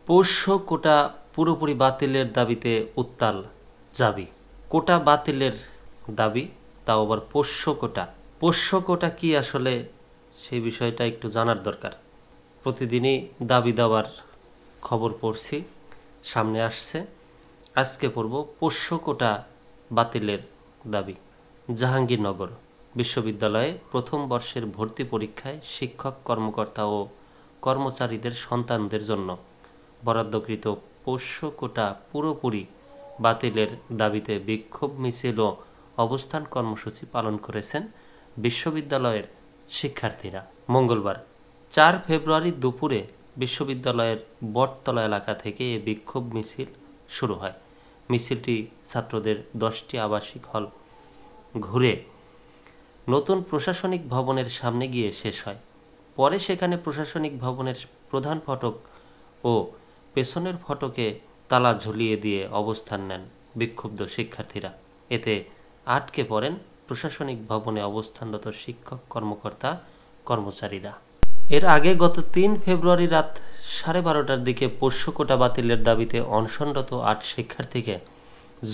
পোষ্য কোটা পুরোপুরি বাতিলের দাবিতে উত্তাল জাবি। কোটা বাতিলের দাবি, তাও আবার পোষ্য কোটা। পোষ্য কোটা কি আসলে, সেই বিষয়টা একটু জানার দরকার। প্রতিদিনই দাবি দাওয়ার খবর পড়ছি, সামনে আসছে। আজকে পড়ব পোষ্য কোটা বাতিলের দাবি। জাহাঙ্গীরনগর বিশ্ববিদ্যালয়ে প্রথম বর্ষের ভর্তি পরীক্ষায় শিক্ষক, কর্মকর্তা ও কর্মচারীদের সন্তানদের জন্য বরাদ্দকৃত পোষ্য কোটা পুরোপুরি বাতিলের দাবিতে বিক্ষোভ মিছিল ও অবস্থান কর্মসূচি পালন করেছেন বিশ্ববিদ্যালয়ের শিক্ষার্থীরা। মঙ্গলবার 4 ফেব্রুয়ারি দুপুরে বিশ্ববিদ্যালয়ের বটতলা এলাকা থেকে এ বিক্ষোভ মিছিল শুরু হয়। মিছিলটি ছাত্রদের 10টি আবাসিক হল ঘুরে নতুন প্রশাসনিক ভবনের সামনে গিয়ে শেষ হয়। পরে সেখানে প্রশাসনিক ভবনের প্রধান ফটক ও পেছনের ফটকে তালা ঝুলিয়ে দিয়ে অবস্থান নেন বিক্ষুব্ধ শিক্ষার্থীরা। এতে আটকে পড়েন প্রশাসনিক ভবনে অবস্থানরত শিক্ষক, কর্মকর্তা, কর্মচারীরা। এর আগে গত 3 ফেব্রুয়ারি রাত 12:30টার দিকে পোষ্য কোটা বাতিলের দাবিতে অনশনরত 8 শিক্ষার্থীকে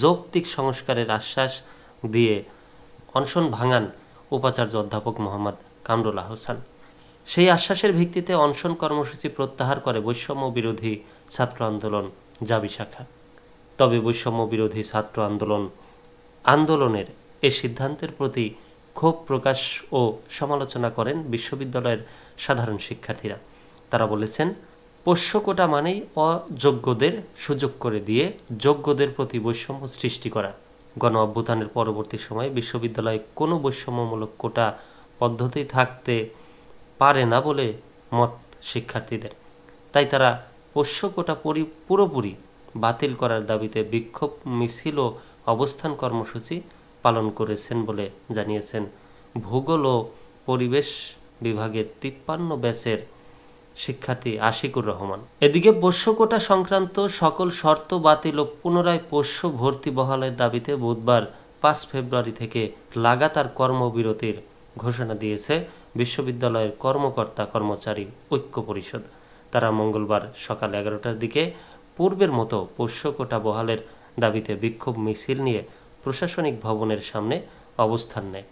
যৌক্তিক সংস্কারের আশ্বাস দিয়ে অনশন ভাঙান উপাচার্য অধ্যাপক মোহাম্মদ কামরুল আহসান। সেই আশ্বাসের ভিত্তিতে অনশন কর্মসূচি প্রত্যাহার করে বৈষম্য বিরোধী ছাত্র আন্দোলন জাবি শাখা। তবে বৈষম্য বিরোধী ছাত্র আন্দোলনের এ সিদ্ধান্তের প্রতি ক্ষোভ প্রকাশ ও সমালোচনা করেন বিশ্ববিদ্যালয়ের সাধারণ শিক্ষার্থীরা। তারা বলেছেন, পোষ্য কোটা মানেই অযোগ্যদের সুযোগ করে দিয়ে যোগ্যদের প্রতি বৈষম্য সৃষ্টি করা। গণ অভ্যুত্থানের পরবর্তী সময়ে বিশ্ববিদ্যালয়ে কোনো বৈষম্যমূলক কোটা পদ্ধতি থাকতে পারে না বলে মত শিক্ষার্থীদের। তাই তারা পোষ্য কোটা পুরোপুরি বাতিল করার দাবিতে বিক্ষোভ মিছিল ও অবস্থান কর্মসূচি পালন করেছেন বলে জানিয়েছেন ভূগোল ও পরিবেশ বিভাগের 53 ব্যাচের শিক্ষার্থী আশিকুর রহমান। এদিকে পোষ্য কোটা সংক্রান্ত সকল শর্ত বাতিল ও পুনরায় পোষ্য ভর্তি বহালের দাবিতে বুধবার 5 ফেব্রুয়ারি থেকে লাগাতার কর্মবিরতির ঘোষণা দিয়েছে বিশ্ববিদ্যালয়ের কর্মকর্তা কর্মচারী ঐক্য পরিষদ। তারা মঙ্গলবার সকাল 11টার দিকে পূর্বের মতো পোষ্য কোটা বহালের দাবিতে বিক্ষোভ মিছিল নিয়ে প্রশাসনিক ভবনের সামনে অবস্থান নেয়।